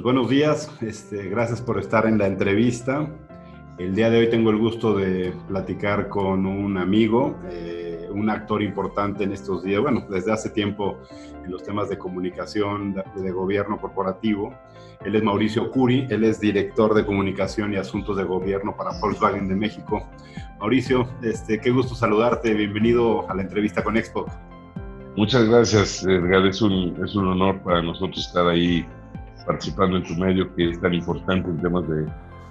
buenos días, gracias por estar en la entrevista. El día de hoy tengo el gusto de platicar con un amigo, un actor importante en estos días, bueno, desde hace tiempo en los temas de comunicación, de gobierno corporativo. Él es Mauricio Curi, él es director de comunicación y asuntos de gobierno para Volkswagen de México. Mauricio, qué gusto saludarte, bienvenido a la entrevista con Expo. Muchas gracias, Edgar, es un honor para nosotros estar ahí participando en tu medio, que es tan importante en temas de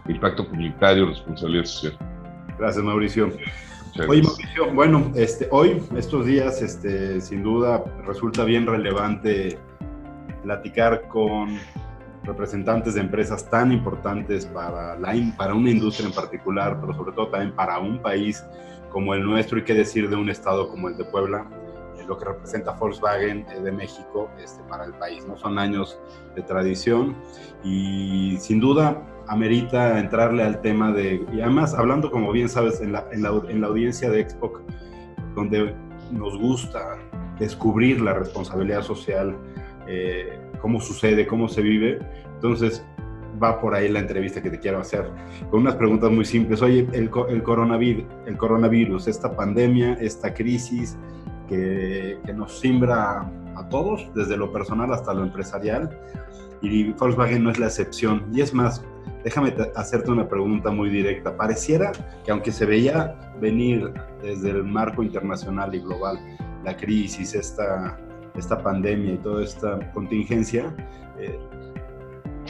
impacto comunitario, responsabilidad social. Gracias, Mauricio. Oye, Mauricio, bueno, hoy, estos días, sin duda, resulta bien relevante platicar con representantes de empresas tan importantes para una industria en particular, pero sobre todo también para un país como el nuestro, y qué decir de un estado como el de Puebla, lo que representa Volkswagen de México para el país, ¿no? Son años de tradición y sin duda amerita entrarle al tema y además hablando, como bien sabes, en la audiencia de Expo, donde nos gusta descubrir la responsabilidad social, cómo sucede, cómo se vive. Entonces va por ahí la entrevista que te quiero hacer, con unas preguntas muy simples. Oye, el coronavirus, esta pandemia, esta crisis que nos simbra a todos, desde lo personal hasta lo empresarial, y Volkswagen no es la excepción. Y es más, déjame hacerte una pregunta muy directa. Pareciera que aunque se veía venir desde el marco internacional y global la crisis, esta pandemia y toda esta contingencia,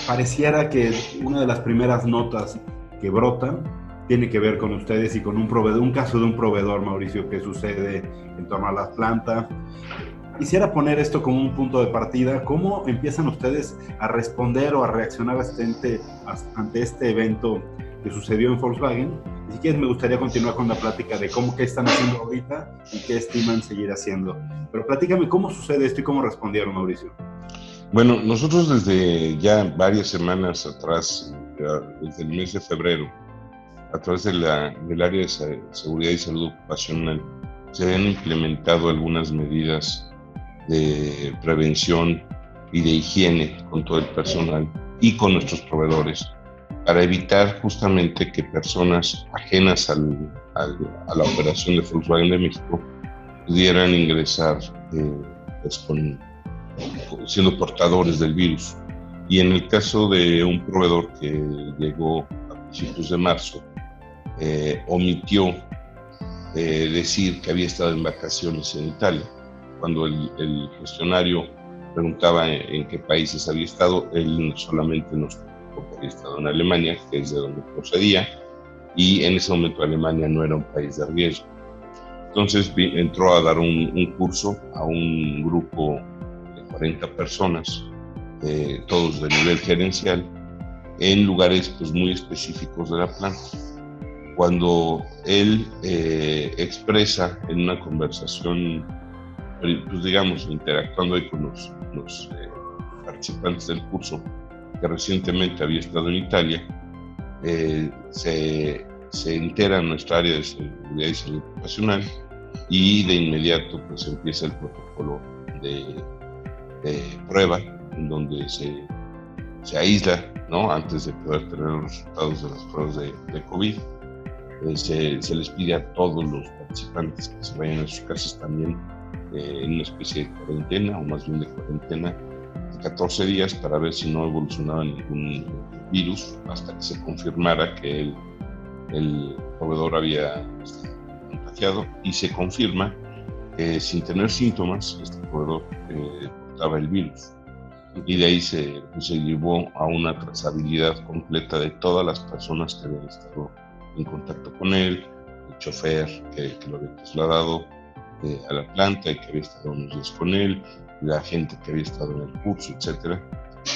pareciera que una de las primeras notas que brotan tiene que ver con ustedes y con un caso de un proveedor, Mauricio, que sucede en torno a la planta. Quisiera poner esto como un punto de partida. ¿Cómo empiezan ustedes a responder o a reaccionar ante este evento que sucedió en Volkswagen? Y si quieres, me gustaría continuar con la plática de qué están haciendo ahorita y qué estiman seguir haciendo. Pero platícame cómo sucede esto y cómo respondieron, Mauricio. Bueno, nosotros desde ya varias semanas atrás, desde el mes de febrero, a través del área de seguridad y salud ocupacional, se habían implementado algunas medidas de prevención y de higiene con todo el personal y con nuestros proveedores, para evitar justamente que personas ajenas a la operación de Volkswagen de México pudieran ingresar siendo portadores del virus. Y en el caso de un proveedor que llegó a principios de marzo, omitió decir que había estado en vacaciones en Italia. Cuando el cuestionario preguntaba en qué países había estado, él solamente nos dijo que había estado en Alemania, que es de donde procedía, y en ese momento Alemania no era un país de riesgo. Entonces entró a dar un curso a un grupo de 40 personas, todos de nivel gerencial, en lugares pues, muy específicos de la planta. Cuando él expresa en una conversación, pues digamos, interactuando ahí con los participantes del curso, que recientemente había estado en Italia, se entera en nuestra área de seguridad y salud ocupacional, y de inmediato pues empieza el protocolo de prueba, en donde se aísla, ¿no? Antes de poder tener los resultados de las pruebas de COVID. Se les pide a todos los participantes que se vayan a sus casas también en una especie de cuarentena, o más bien de cuarentena de 14 días, para ver si no evolucionaba ningún virus, hasta que se confirmara que el proveedor había contagiado, y se confirma que sin tener síntomas este proveedor portaba el virus. Y de ahí se llevó a una trazabilidad completa de todas las personas que habían estado en contacto con él, el chofer que lo había trasladado a la planta y que había estado unos días con él, la gente que había estado en el curso, etcétera,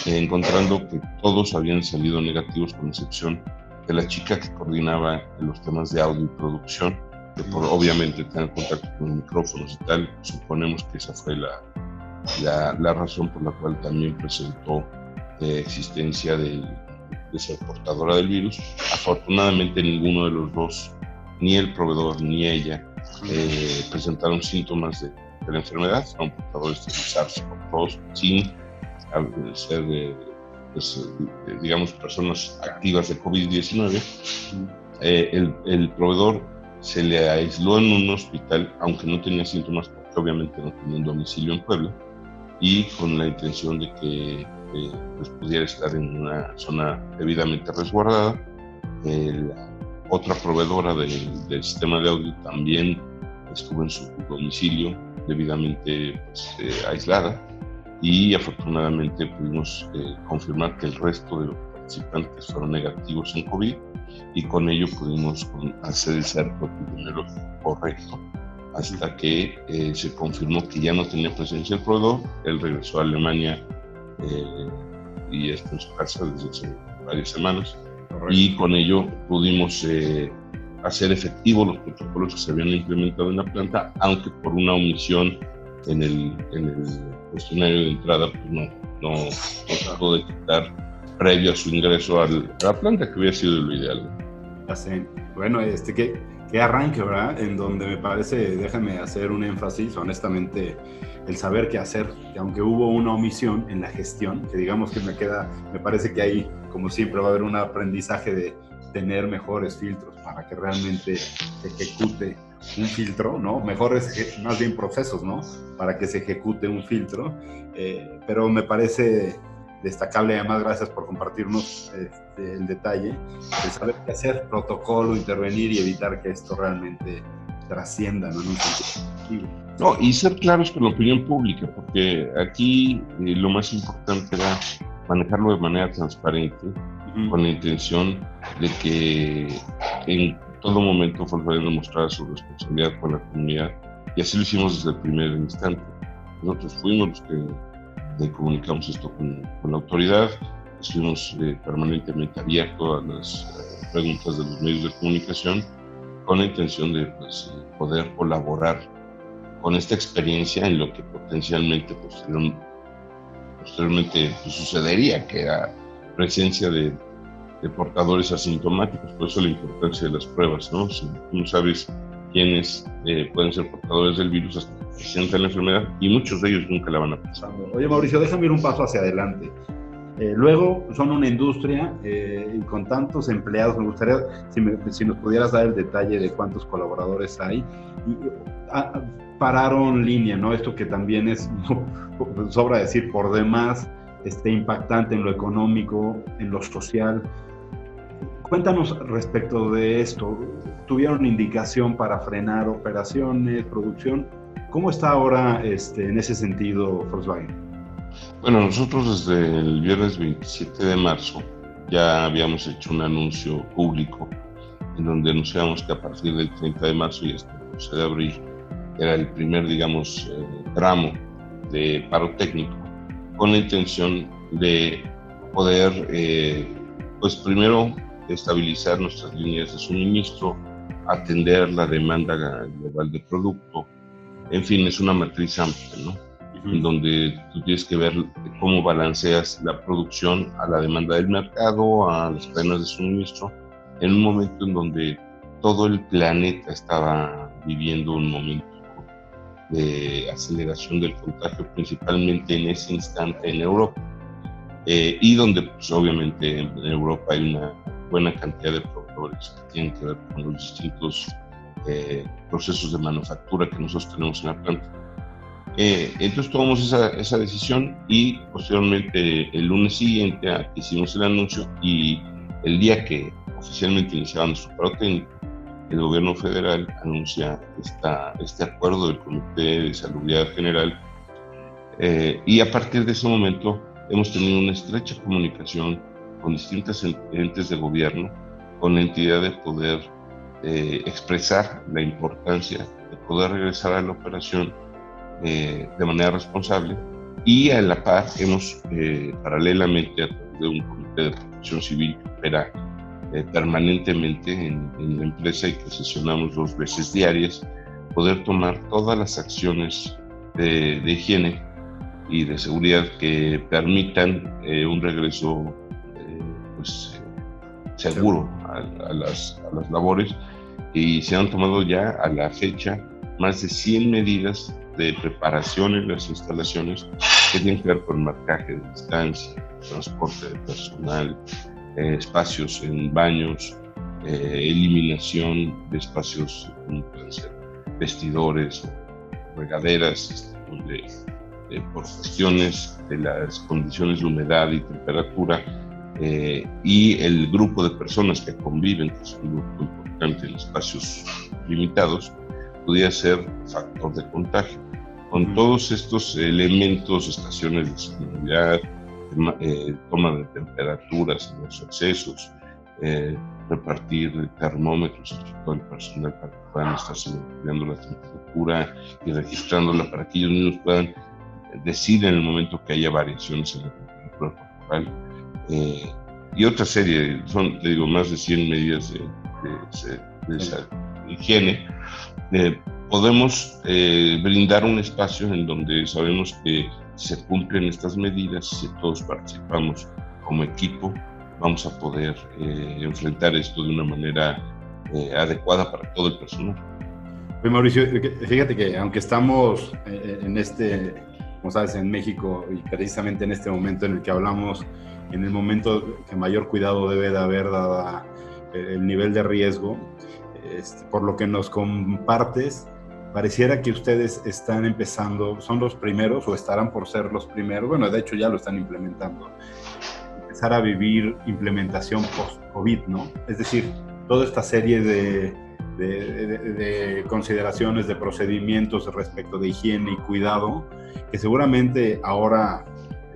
encontrando que todos habían salido negativos, con excepción de la chica que coordinaba los temas de audio y producción, que por obviamente tener contacto con micrófonos y tal, suponemos que esa fue la razón por la cual también presentó existencia de ser portadora del virus. Afortunadamente ninguno de los dos, ni el proveedor ni ella, presentaron síntomas de la enfermedad. Son portadores de SARS-CoV-2 sin ser pues, digamos, personas activas de COVID-19, el proveedor se le aisló en un hospital, aunque no tenía síntomas, porque obviamente no tenía un domicilio en Puebla, y con la intención de que pues pudiera estar en una zona debidamente resguardada. La otra proveedora del sistema de audio también estuvo en su domicilio debidamente pues, aislada, y afortunadamente pudimos confirmar que el resto de los participantes fueron negativos en COVID, y con ello pudimos hacer el cerco epidemiológico correcto hasta que se confirmó que ya no tenía presencia el proveedor. Él regresó a Alemania y está en su casa desde hace varias semanas. Correcto. Y con ello pudimos hacer efectivos los protocolos que se habían implementado en la planta, aunque por una omisión en el cuestionario de entrada pues no se pudo detectar previo a su ingreso a la planta, que hubiera sido lo ideal. Así. Bueno, que arranque, ¿verdad? En donde me parece, déjame hacer un énfasis, honestamente, el saber qué hacer, que aunque hubo una omisión en la gestión, que digamos que me parece que ahí, como siempre, va a haber un aprendizaje de tener mejores filtros para que realmente se ejecute un filtro, ¿no? Mejores, más bien procesos, ¿no? Para que se ejecute un filtro, pero me parece destacable, además, gracias por compartirnos el detalle, de saber qué hacer, protocolo, intervenir y evitar que esto realmente trascienda, ¿no? En un sentido positivo. No, y ser claros con la opinión pública, porque aquí lo más importante era manejarlo de manera transparente, con la intención de que en todo momento Volkswagen mostrara su responsabilidad con la comunidad, y así lo hicimos desde el primer instante. Nosotros fuimos los que comunicamos esto con la autoridad, estuvimos permanentemente abiertos a las preguntas de los medios de comunicación, con la intención de pues, poder colaborar con esta experiencia en lo que potencialmente posteriormente pues, sucedería, que era presencia de portadores asintomáticos. Por eso la importancia de las pruebas, ¿no? Si tú no sabes quiénes pueden ser portadores del virus hasta que presentan la enfermedad, y muchos de ellos nunca la van a pasar. Oye, Mauricio, déjame ir un paso hacia adelante. Luego son una industria y con tantos empleados, me gustaría si nos pudieras dar el detalle de cuántos colaboradores hay. Pararon línea, ¿no? Esto que también es, sobra decir, por demás impactante en lo económico, en lo social. Cuéntanos respecto de esto. ¿Tuvieron indicación para frenar operaciones, producción? ¿Cómo está ahora en ese sentido Volkswagen? Bueno, nosotros desde el viernes 27 de marzo ya habíamos hecho un anuncio público en donde anunciamos que a partir del 30 de marzo y hasta el 11 de abril era el primer, digamos, tramo de paro técnico, con la intención de poder, pues primero, estabilizar nuestras líneas de suministro, atender la demanda global de producto. En fin, es una matriz amplia, ¿no? En donde tú tienes que ver cómo balanceas la producción a la demanda del mercado, a las cadenas de suministro, en un momento en donde todo el planeta estaba viviendo un momento de aceleración del contagio, principalmente en ese instante en Europa, y donde pues, obviamente en Europa hay una buena cantidad de proveedores que tienen que ver con los distintos procesos de manufactura que nosotros tenemos en la planta. Entonces tomamos esa decisión, y posteriormente el lunes siguiente a que hicimos el anuncio y el día que oficialmente iniciaba nuestro paro técnico, el gobierno federal anuncia este acuerdo del Comité de Salubridad General, y a partir de ese momento hemos tenido una estrecha comunicación con distintas entes de gobierno, con la entidad de poder expresar la importancia de poder regresar a la operación de manera responsable, y a la par hemos paralelamente a través de un comité de protección civil que opera permanentemente en la empresa y que sesionamos 2 veces diarias, poder tomar todas las acciones de higiene y de seguridad que permitan un regreso pues, seguro a las labores, y se han tomado ya a la fecha más de 100 medidas de preparación en las instalaciones que tienen que ver con marcaje de distancia, transporte de personal, espacios en baños, eliminación de espacios como pueden ser vestidores, regaderas, donde por cuestiones de las condiciones de humedad y temperatura y el grupo de personas que conviven, que es un grupo importante en espacios limitados, podría ser factor de contagio. Con todos estos elementos, estaciones de seguridad, toma de temperaturas en los accesos, repartir termómetros entre todo el personal para que puedan estarse monitoreando la temperatura y registrándola para que ellos mismos puedan decir en el momento que haya variaciones en la temperatura corporal. Y otra serie, son, te digo, más de 100 medidas de esa higiene. Podemos brindar un espacio en donde sabemos que si se cumplen estas medidas, si todos participamos como equipo, vamos a poder enfrentar esto de una manera adecuada para todo el personal. Pues Mauricio, fíjate que aunque estamos en como sabes, en México, y precisamente en este momento en el que hablamos, en el momento que mayor cuidado debe de haber dada el nivel de riesgo, por lo que nos compartes, pareciera que ustedes están empezando, son los primeros o estarán por ser los primeros, bueno, de hecho ya lo están implementando, empezar a vivir implementación post-COVID, ¿no? Es decir, toda esta serie de consideraciones, de procedimientos respecto de higiene y cuidado, que seguramente ahora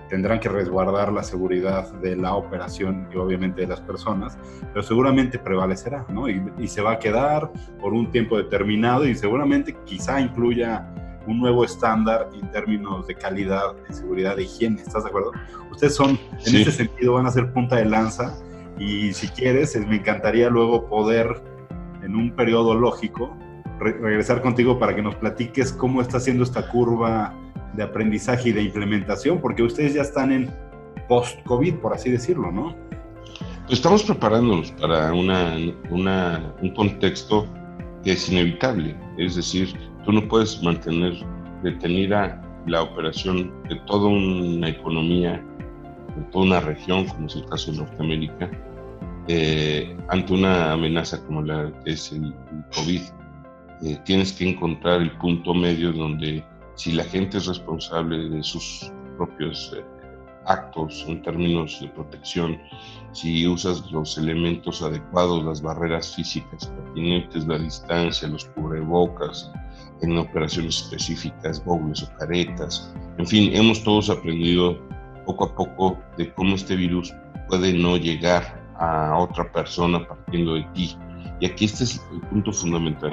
tendrán que resguardar la seguridad de la operación y obviamente de las personas, pero seguramente prevalecerá, ¿no? Y se va a quedar por un tiempo determinado y seguramente quizá incluya un nuevo estándar en términos de calidad, de seguridad, de higiene. ¿Estás de acuerdo? Ustedes son, en este sentido, van a ser punta de lanza y si quieres, me encantaría luego poder, en un periodo lógico, regresar contigo para que nos platiques cómo está haciendo esta curva de aprendizaje y de implementación, porque ustedes ya están en post-COVID, por así decirlo, ¿no? Pues estamos preparándonos para un contexto que es inevitable. Es decir, tú no puedes mantener detenida la operación de toda una economía, de toda una región, como es el caso de Norteamérica, ante una amenaza como la que es el COVID. Tienes que encontrar el punto medio donde, si la gente es responsable de sus propios actos en términos de protección, si usas los elementos adecuados, las barreras físicas pertinentes, la distancia, los cubrebocas, en operaciones específicas, gogles o caretas, en fin, hemos todos aprendido poco a poco de cómo este virus puede no llegar a otra persona partiendo de ti. Y aquí este es el punto fundamental.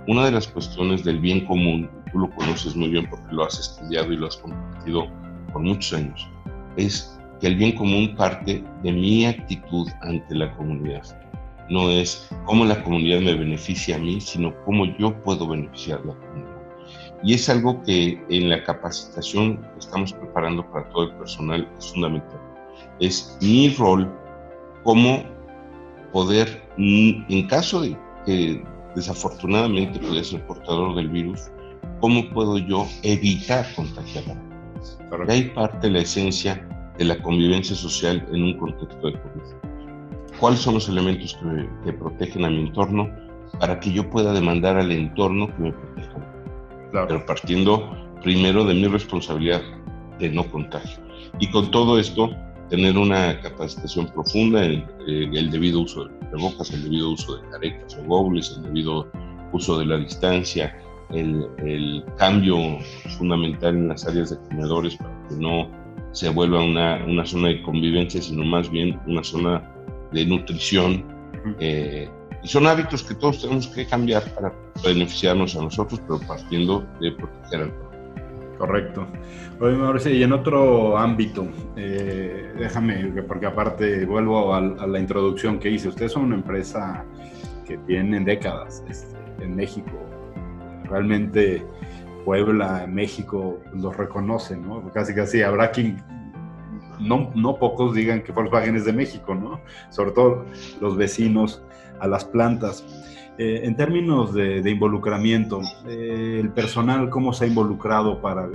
Una de las cuestiones del bien común, tú lo conoces muy bien porque lo has estudiado y lo has compartido por muchos años, es que el bien común parte de mi actitud ante la comunidad. No es cómo la comunidad me beneficia a mí, sino cómo yo puedo beneficiar a la comunidad. Y es algo que en la capacitación que estamos preparando para todo el personal es fundamental. Es mi rol como poder, en caso de que desafortunadamente puede ser portador del virus, ¿cómo puedo yo evitar contagiarla? Porque hay parte de la esencia de la convivencia social en un contexto de COVID. ¿Cuáles son los elementos que protegen a mi entorno para que yo pueda demandar al entorno que me proteja? Claro. Pero partiendo primero de mi responsabilidad de no contagio. Y con todo esto, tener una capacitación profunda en el debido uso de cubrebocas, el debido uso de caretas o gogles, el debido uso de la distancia, el cambio fundamental en las áreas de comedores para que no se vuelva una zona de convivencia, sino más bien una zona de nutrición. Y son hábitos que todos tenemos que cambiar para beneficiarnos a nosotros, pero partiendo de proteger al pueblo. Correcto. Oye, Mauricio, y en otro ámbito, déjame, porque aparte vuelvo a la introducción que hice. Ustedes son una empresa que tiene décadas en México. Realmente Puebla, México los reconoce, ¿no? Casi habrá quien, no pocos digan que Volkswagen es de México, ¿no? Sobre todo los vecinos a las plantas. En términos de involucramiento, el personal, ¿cómo se ha involucrado para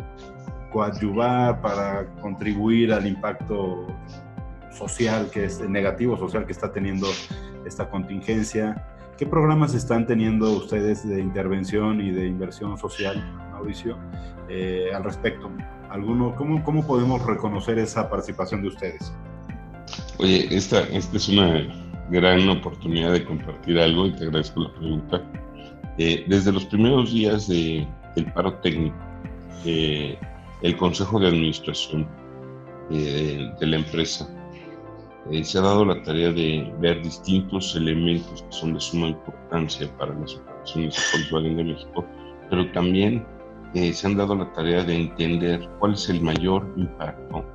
coadyuvar, para contribuir al impacto social, que es negativo social que está teniendo esta contingencia? ¿Qué programas están teniendo ustedes de intervención y de inversión social, Mauricio, al respecto? ¿Cómo podemos reconocer esa participación de ustedes? Oye, esta es una gran oportunidad de compartir algo y te agradezco la pregunta. Desde los primeros días del paro técnico, el Consejo de Administración de la empresa se ha dado la tarea de ver distintos elementos que son de suma importancia para las operaciones de Volkswagen de México, pero también se han dado la tarea de entender cuál es el mayor impacto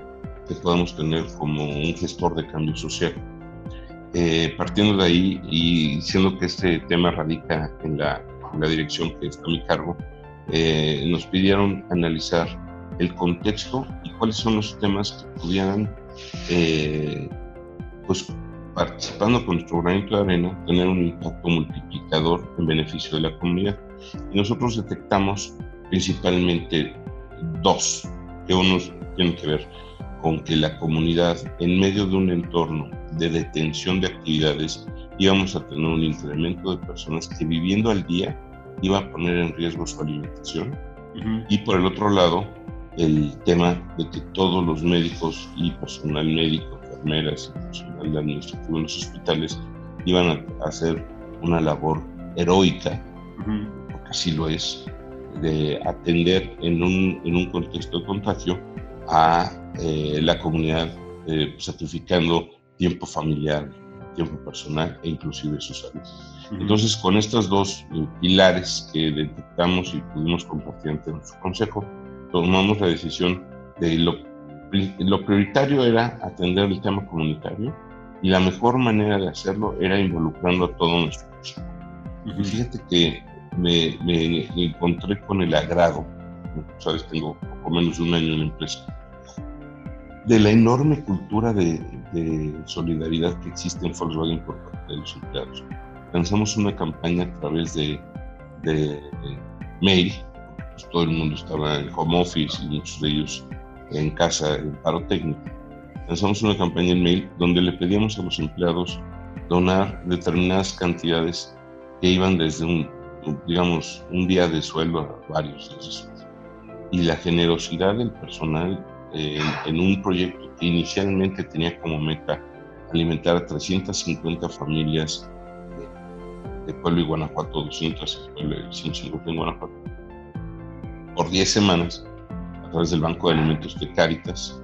que podemos tener como un gestor de cambio social. Partiendo de ahí y siendo que este tema radica en la dirección que está a mi cargo, nos pidieron analizar el contexto y cuáles son los temas que pudieran, pues participando con nuestro granito de arena, tener un impacto multiplicador en beneficio de la comunidad. Y nosotros detectamos principalmente dos, que uno tiene que ver con que la comunidad, en medio de un entorno de detención de actividades, íbamos a tener un incremento de personas que viviendo al día iba a poner en riesgo su alimentación. Y por el otro lado, el tema de que todos los médicos y personal médico, enfermeras y personal administrativo en los hospitales iban a hacer una labor heroica, porque así lo es, de atender en un contexto de contagio a la comunidad, sacrificando tiempo familiar, tiempo personal e inclusive su salud. Entonces, con estos dos pilares que detectamos y pudimos compartir ante nuestro consejo, tomamos la decisión de lo prioritario era atender el tema comunitario y la mejor manera de hacerlo era involucrando a todo nuestro consejo. Y fíjate que me encontré con el agrado, sabes, tengo poco menos de un año en la empresa, de la enorme cultura de solidaridad que existe en Volkswagen por parte de los empleados. Lanzamos una campaña a través de mail, pues todo el mundo estaba en home office y muchos de ellos en casa en paro técnico. Lanzamos una campaña en mail donde le pedíamos a los empleados donar determinadas cantidades que iban desde un día de sueldo a varios de esos. Y la generosidad del personal en un proyecto que inicialmente tenía como meta alimentar a 350 familias de Puebla y Guanajuato, 200 en Puebla y 150 en Guanajuato, por 10 semanas, a través del Banco de Alimentos de Cáritas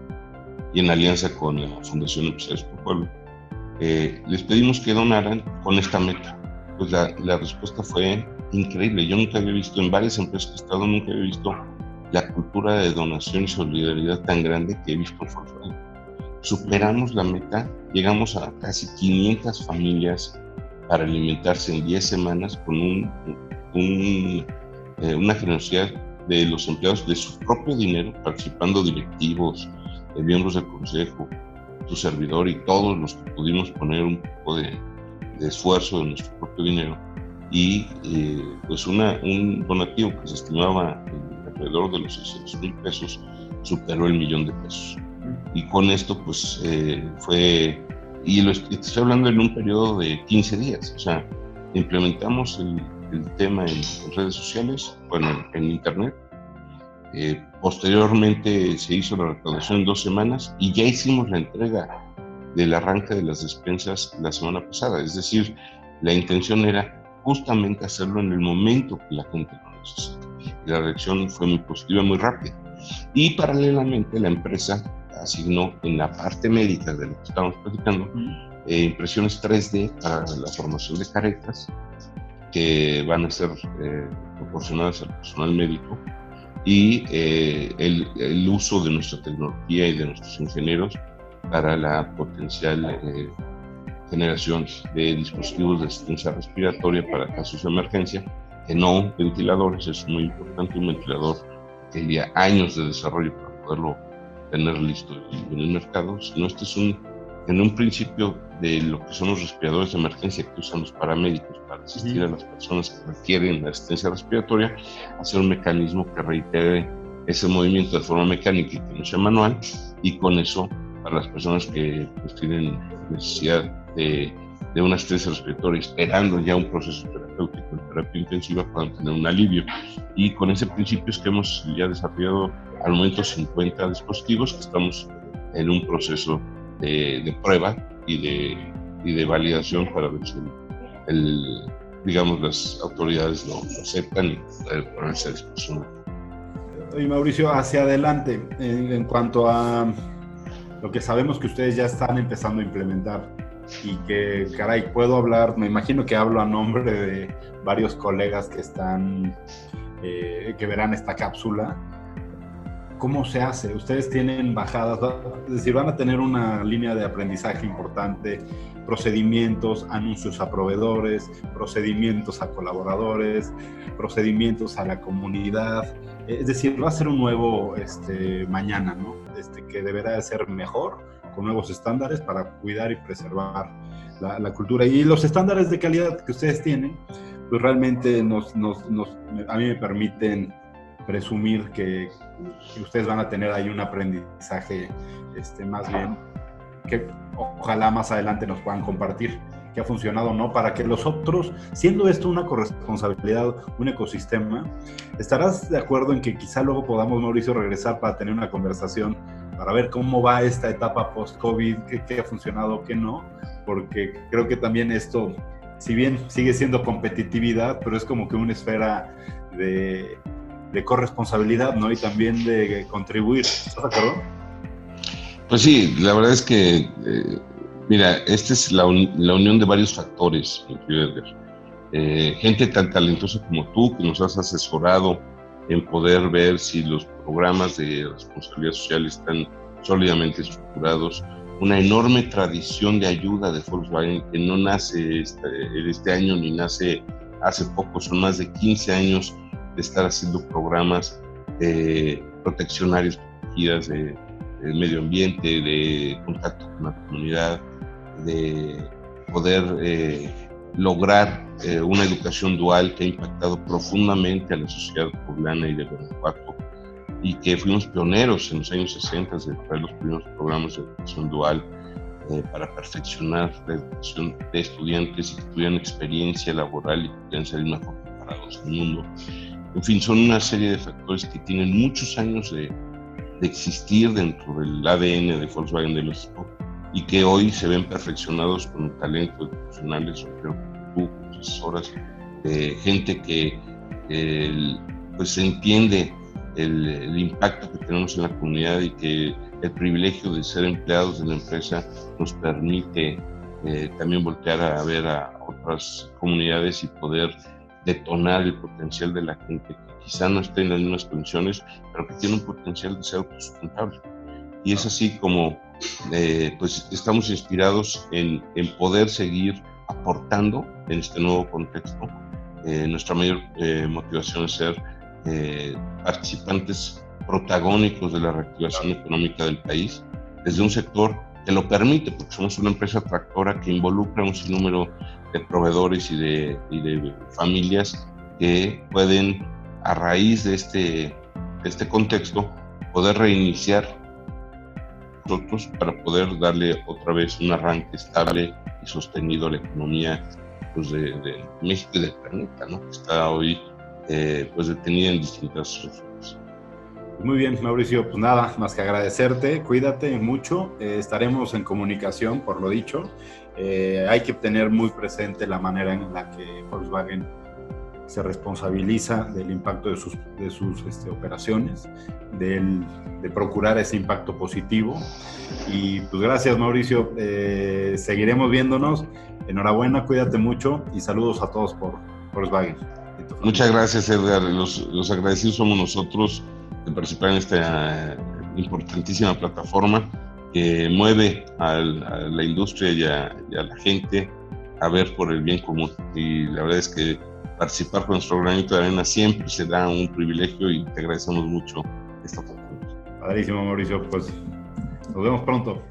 y en alianza con la Fundación Empresarios por Puebla, les pedimos que donaran con esta meta. Pues la respuesta fue increíble. Yo nunca había visto, en varias empresas que he estado, nunca había visto la cultura de donación y solidaridad tan grande que he visto en Volkswagen. Superamos la meta, llegamos a casi 500 familias para alimentarse en 10 semanas con una generosidad de los empleados de su propio dinero, participando directivos, miembros del consejo, tu servidor y todos los que pudimos poner un poco de esfuerzo de nuestro propio dinero. Y pues un donativo que se estimaba alrededor de los 600,000 pesos superó el $1,000,000. Y con esto pues fue, y te estoy hablando en un periodo de 15 días, o sea, implementamos el tema en redes sociales, bueno, en internet. Posteriormente se hizo la recaudación en 2 semanas y ya hicimos la entrega del arranque de las despensas la semana pasada. Es decir, la intención era justamente hacerlo en el momento que la gente lo necesita. Y la reacción fue muy positiva, muy rápida. Y paralelamente la empresa asignó en la parte médica de lo que estamos platicando impresiones 3D para la formación de caretas que van a ser proporcionadas al personal médico y el uso de nuestra tecnología y de nuestros ingenieros para la potencial generación de dispositivos de asistencia respiratoria para casos de emergencia, que no ventiladores. Es muy importante un ventilador que lleva años de desarrollo para poderlo tener listo en el mercado, sino este es en un principio de lo que son los respiradores de emergencia que usan los paramédicos para asistir a las personas que requieren asistencia respiratoria, hacer un mecanismo que reitere ese movimiento de forma mecánica y que no sea manual, y con eso, para las personas que pues, tienen necesidad de una asistencia respiratoria, esperando ya un proceso terapéutico en terapia intensiva, puedan tener un alivio. Y con ese principio es que hemos ya desarrollado al momento 50 dispositivos, que estamos en un proceso de prueba y de validación para ver si digamos, las autoridades lo aceptan y poder ponerse a disposición. Y Mauricio, hacia adelante, en cuanto a lo que sabemos que ustedes ya están empezando a implementar y que, caray, puedo hablar, me imagino que hablo a nombre de varios colegas que están, que verán esta cápsula. ¿Cómo se hace? Ustedes tienen bajadas, es decir, van a tener una línea de aprendizaje importante, procedimientos, anuncios a proveedores, procedimientos a colaboradores, procedimientos a la comunidad. Es decir, va a ser un nuevo mañana, ¿no? Que deberá de ser mejor, con nuevos estándares para cuidar y preservar la cultura. Y los estándares de calidad que ustedes tienen, pues realmente a mí me permiten presumir que ustedes van a tener ahí un aprendizaje más bien que ojalá más adelante nos puedan compartir que ha funcionado o no, para que los otros, siendo esto una corresponsabilidad, un ecosistema, ¿estarás de acuerdo en que quizá luego podamos, Mauricio, regresar para tener una conversación para ver cómo va esta etapa post-COVID, qué ha funcionado, qué no? Porque creo que también esto, si bien sigue siendo competitividad, pero es como que una esfera de corresponsabilidad, ¿no? Y también de contribuir. ¿Estás de acuerdo? Pues sí, la verdad es que, mira, esta es la unión de varios factores, mi querido Edgar. Gente tan talentosa como tú, que nos has asesorado en poder ver si los programas de responsabilidad social están sólidamente estructurados. Una enorme tradición de ayuda de Volkswagen, que no nace este año ni nace hace poco, son más de 15 años de estar haciendo programas proteccionarios protegidas de medio ambiente, de contacto con la comunidad, de poder lograr una educación dual que ha impactado profundamente a la sociedad poblana y de Guanajuato, y que fuimos pioneros en los años 60 de traer los primeros programas de educación dual para perfeccionar la educación de estudiantes y que tuvieran experiencia laboral y que pudieran salir mejor preparados del mundo. En fin, son una serie de factores que tienen muchos años de existir dentro del ADN de Volkswagen de México y que hoy se ven perfeccionados con el talento de profesionales, creo que tú, profesoras, gente que pues entiende el impacto que tenemos en la comunidad y que el privilegio de ser empleados de la empresa nos permite también voltear a ver a otras comunidades y poder detonar el potencial de la gente que quizá no esté en las mismas condiciones, pero que tiene un potencial de ser autosustentable. Y es así como pues estamos inspirados en poder seguir aportando en este nuevo contexto. Nuestra mayor motivación es ser participantes protagónicos de la reactivación económica del país, desde un sector que lo permite, porque somos una empresa tractora que involucra un sinnúmero de proveedores y de familias que pueden, a raíz de este contexto, poder reiniciar nosotros para poder darle otra vez un arranque estable y sostenido a la economía pues, de México y del planeta, ¿no? Que está hoy pues detenida en distintas regiones. Muy bien, Mauricio, pues nada más que agradecerte, cuídate mucho, estaremos en comunicación, por lo dicho. Hay que tener muy presente la manera en la que Volkswagen se responsabiliza del impacto de sus operaciones, de procurar ese impacto positivo. Y pues gracias, Mauricio, seguiremos viéndonos. Enhorabuena, cuídate mucho y saludos a todos por Volkswagen. Muchas gracias, Edgar. Los agradecidos somos nosotros de participar en esta importantísima plataforma que mueve a la industria y a la gente a ver por el bien común. Y la verdad es que participar con nuestro granito de arena siempre será un privilegio y te agradecemos mucho esta oportunidad. Padrísimo, Mauricio. Pues nos vemos pronto.